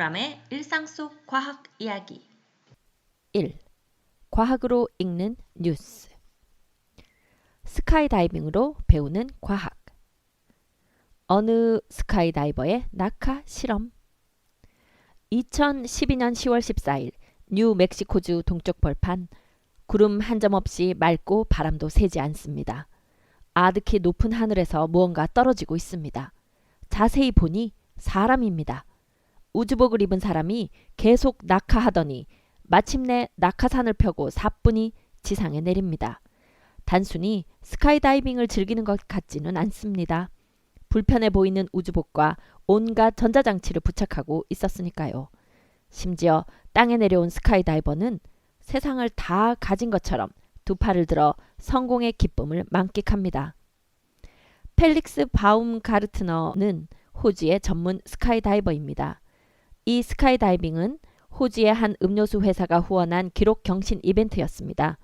동그라미 일상 속 과학 이야기 1. 과학으로 읽는 뉴스. 스카이다이빙으로 배우는 과학. 어느 스카이다이버의 낙하 실험. 2012년 10월 14일 뉴멕시코주 동쪽 벌판. 구름 한 점 없이 맑고 바람도 세지 않습니다. 아득히 높은 하늘에서 무언가 떨어지고 있습니다. 자세히 보니 사람입니다. 우주복을 입은 사람이 계속 낙하하더니 마침내 낙하산을 펴고 사뿐히 지상에 내립니다. 단순히 스카이다이빙을 즐기는 것 같지는 않습니다. 불편해 보이는 우주복과 온갖 전자장치를 부착하고 있었으니까요. 심지어 땅에 내려온 스카이다이버는 세상을 다 가진 것처럼 두 팔을 들어 성공의 기쁨을 만끽합니다. 펠릭스 바움가르트너는 호주의 전문 스카이다이버입니다. 이 스카이다이빙은 호주의 한 음료수 회사가 후원한 기록 경신 이벤트였습니다.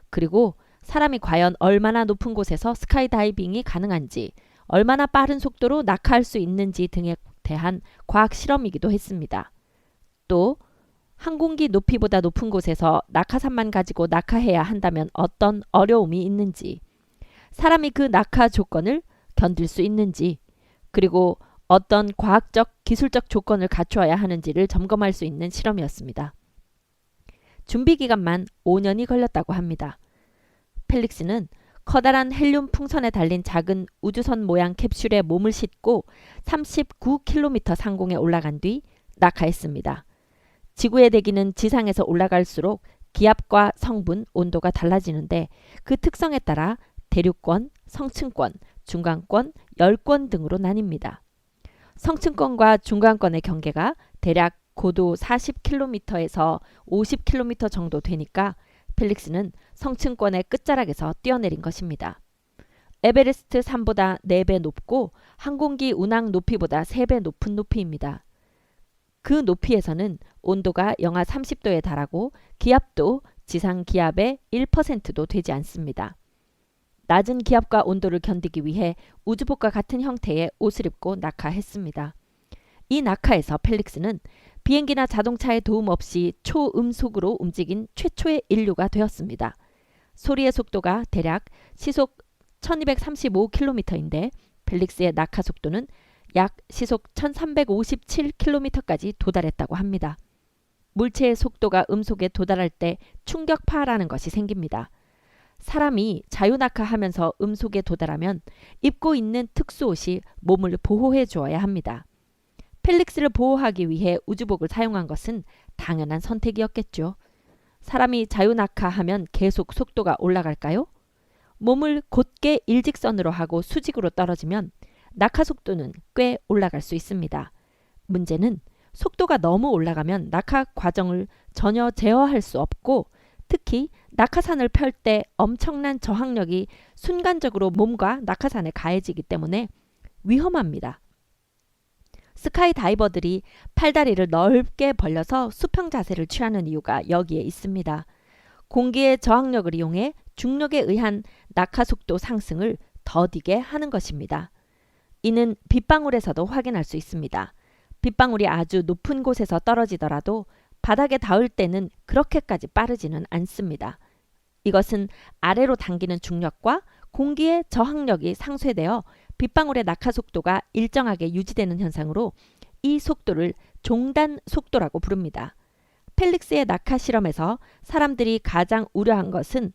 그리고 사람이 과연 얼마나 높은 곳에서 스카이다이빙이 가능한지, 얼마나 빠른 속도로 낙하할 수 있는지 등에 대한 과학 실험이기도 했습니다. 또 항공기 높이보다 높은 곳에서 낙하산만 가지고 낙하해야 한다면 어떤 어려움이 있는지, 사람이 그 낙하 조건을 견딜 수 있는지, 그리고 어떤 과학적, 기술적 조건을 갖추어야 하는지를 점검할 수 있는 실험이었습니다. 준비 기간만 5년이 걸렸다고 합니다. 펠릭스는 커다란 헬륨 풍선에 달린 작은 우주선 모양 캡슐에 몸을 싣고 39km 상공에 올라간 뒤 낙하했습니다. 지구의 대기는 지상에서 올라갈수록 기압과 성분, 온도가 달라지는데 그 특성에 따라 대륙권, 성층권, 중간권, 열권 등으로 나뉩니다. 성층권과 중간권의 경계가 대략 고도 40km에서 50km 정도 되니까 펠릭스는 성층권의 끝자락에서 뛰어내린 것입니다. 에베레스트 산보다 4배 높고 항공기 운항 높이보다 3배 높은 높이입니다. 그 높이에서는 온도가 영하 30도에 달하고 기압도 지상 기압의 1%도 되지 않습니다. 낮은 기압과 온도를 견디기 위해 우주복과 같은 형태의 옷을 입고 낙하했습니다. 이 낙하에서 펠릭스는 비행기나 자동차의 도움 없이 초음속으로 움직인 최초의 인류가 되었습니다. 소리의 속도가 대략 시속 1235km인데 펠릭스의 낙하 속도는 약 시속 1357km까지 도달했다고 합니다. 물체의 속도가 음속에 도달할 때 충격파라는 것이 생깁니다. 사람이 자유낙하하면서 음속에 도달하면 입고 있는 특수옷이 몸을 보호해 주어야 합니다. 펠릭스를 보호하기 위해 우주복을 사용한 것은 당연한 선택이었겠죠. 사람이 자유낙하하면 계속 속도가 올라갈까요? 몸을 곧게 일직선으로 하고 수직으로 떨어지면 낙하 속도는 꽤 올라갈 수 있습니다. 문제는 속도가 너무 올라가면 낙하 과정을 전혀 제어할 수 없고, 특히 낙하산을 펼 때 엄청난 저항력이 순간적으로 몸과 낙하산에 가해지기 때문에 위험합니다. 스카이다이버들이 팔다리를 넓게 벌려서 수평 자세를 취하는 이유가 여기에 있습니다. 공기의 저항력을 이용해 중력에 의한 낙하 속도 상승을 더디게 하는 것입니다. 이는 빗방울에서도 확인할 수 있습니다. 빗방울이 아주 높은 곳에서 떨어지더라도 바닥에 닿을 때는 그렇게까지 빠르지는 않습니다. 이것은 아래로 당기는 중력과 공기의 저항력이 상쇄되어 빗방울의 낙하 속도가 일정하게 유지되는 현상으로 이 속도를 종단 속도라고 부릅니다. 펠릭스의 낙하 실험에서 사람들이 가장 우려한 것은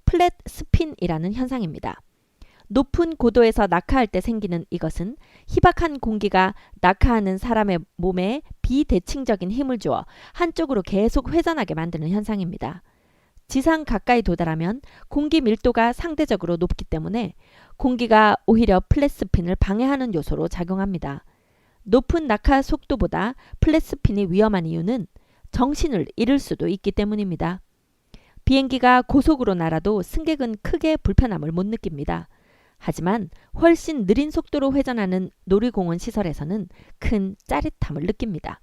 플랫 스핀이라는 현상입니다. 높은 고도에서 낙하할 때 생기는 이것은 희박한 공기가 낙하하는 사람의 몸에 비대칭적인 힘을 주어 한쪽으로 계속 회전하게 만드는 현상입니다. 지상 가까이 도달하면 공기 밀도가 상대적으로 높기 때문에 공기가 오히려 플랫스핀을 방해하는 요소로 작용합니다. 높은 낙하 속도보다 플랫스핀이 위험한 이유는 정신을 잃을 수도 있기 때문입니다. 비행기가 고속으로 날아도 승객은 크게 불편함을 못 느낍니다. 하지만 훨씬 느린 속도로 회전하는 놀이공원 시설에서는 큰 짜릿함을 느낍니다.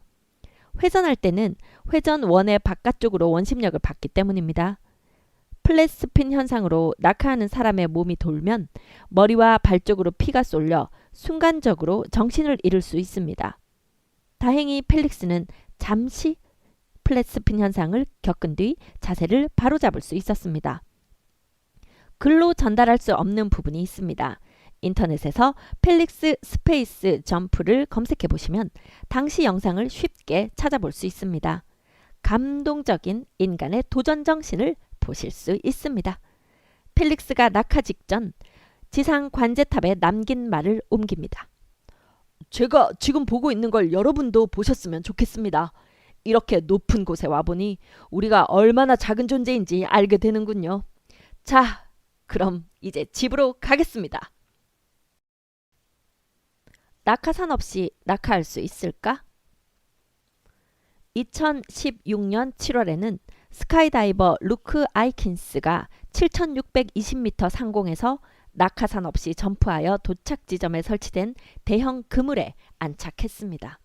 회전할 때는 회전원의 바깥쪽으로 원심력을 받기 때문입니다. 플랫스핀 현상으로 낙하하는 사람의 몸이 돌면 머리와 발 쪽으로 피가 쏠려 순간적으로 정신을 잃을 수 있습니다. 다행히 펠릭스는 잠시 플랫스핀 현상을 겪은 뒤 자세를 바로잡을 수 있었습니다. 글로 전달할 수 없는 부분이 있습니다. 인터넷에서 펠릭스 스페이스 점프를 검색해 보시면 당시 영상을 쉽게 찾아볼 수 있습니다. 감동적인 인간의 도전 정신을 보실 수 있습니다. 펠릭스가 낙하 직전 지상 관제탑에 남긴 말을 옮깁니다. 제가 지금 보고 있는 걸 여러분도 보셨으면 좋겠습니다. 이렇게 높은 곳에 와보니 우리가 얼마나 작은 존재인지 알게 되는군요. 자, 그럼 이제 집으로 가겠습니다. 낙하산 없이 낙하할 수 있을까? 2016년 7월에는 스카이다이버 루크 아이킨스가 7,620m 상공에서 낙하산 없이 점프하여 도착 지점에 설치된 대형 그물에 안착했습니다.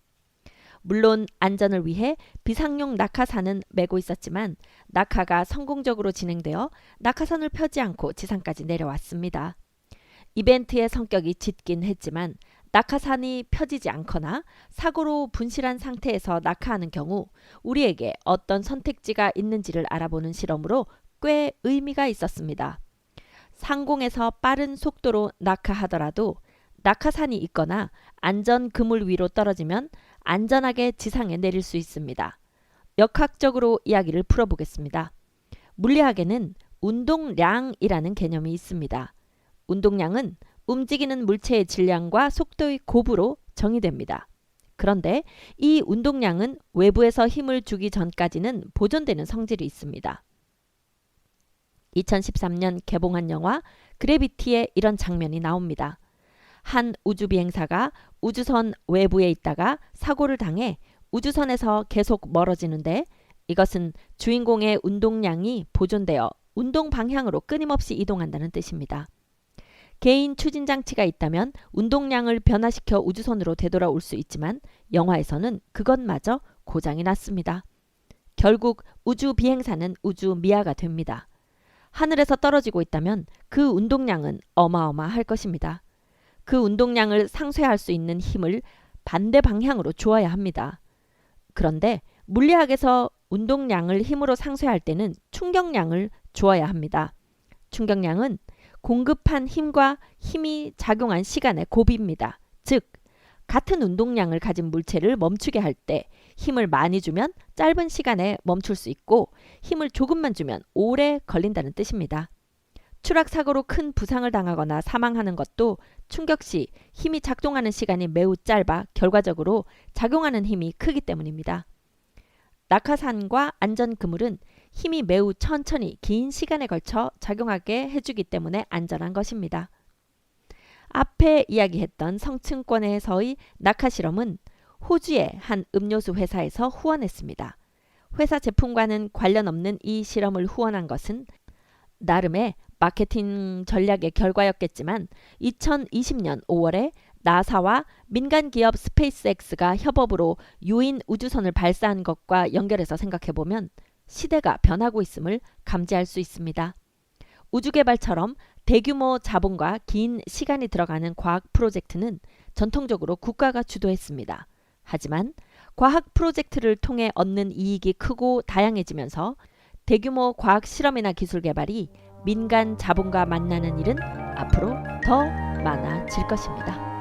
물론 안전을 위해 비상용 낙하산은 메고 있었지만 낙하가 성공적으로 진행되어 낙하산을 펴지 않고 지상까지 내려왔습니다. 이벤트의 성격이 짙긴 했지만 낙하산이 펴지지 않거나 사고로 분실한 상태에서 낙하하는 경우 우리에게 어떤 선택지가 있는지를 알아보는 실험으로 꽤 의미가 있었습니다. 상공에서 빠른 속도로 낙하하더라도 낙하산이 있거나 안전 그물 위로 떨어지면 안전하게 지상에 내릴 수 있습니다. 역학적으로 이야기를 풀어보겠습니다. 물리학에는 운동량이라는 개념이 있습니다. 운동량은 움직이는 물체의 질량과 속도의 곱으로 정의됩니다. 그런데 이 운동량은 외부에서 힘을 주기 전까지는 보존되는 성질이 있습니다. 2013년 개봉한 영화 그래비티에 이런 장면이 나옵니다. 한 우주비행사가 우주선 외부에 있다가 사고를 당해 우주선에서 계속 멀어지는데 이것은 주인공의 운동량이 보존되어 운동 방향으로 끊임없이 이동한다는 뜻입니다. 개인 추진장치가 있다면 운동량을 변화시켜 우주선으로 되돌아올 수 있지만 영화에서는 그것마저 고장이 났습니다. 결국 우주 비행사는 우주 미아가 됩니다. 하늘에서 떨어지고 있다면 그 운동량은 어마어마할 것입니다. 그 운동량을 상쇄할 수 있는 힘을 반대 방향으로 주어야 합니다. 그런데 물리학에서 운동량을 힘으로 상쇄할 때는 충격량을 주어야 합니다. 충격량은 공급한 힘과 힘이 작용한 시간의 곱입니다. 즉, 같은 운동량을 가진 물체를 멈추게 할 때 힘을 많이 주면 짧은 시간에 멈출 수 있고 힘을 조금만 주면 오래 걸린다는 뜻입니다. 추락사고로 큰 부상을 당하거나 사망하는 것도 충격 시 힘이 작동하는 시간이 매우 짧아 결과적으로 작용하는 힘이 크기 때문입니다. 낙하산과 안전그물은 힘이 매우 천천히 긴 시간에 걸쳐 작용하게 해주기 때문에 안전한 것입니다. 앞에 이야기했던 성층권에서의 낙하 실험은 호주의 한 음료수 회사에서 후원했습니다. 회사 제품과는 관련 없는 이 실험을 후원한 것은 나름의 마케팅 전략의 결과였겠지만 2020년 5월에 나사와 민간 기업 스페이스X가 협업으로 유인 우주선을 발사한 것과 연결해서 생각해보면 시대가 변하고 있음을 감지할 수 있습니다. 우주개발처럼 대규모 자본과 긴 시간이 들어가는 과학 프로젝트는 전통적으로 국가가 주도했습니다. 하지만 과학 프로젝트를 통해 얻는 이익이 크고 다양해지면서 대규모 과학 실험이나 기술 개발이 민간 자본과 만나는 일은 앞으로 더 많아질 것입니다.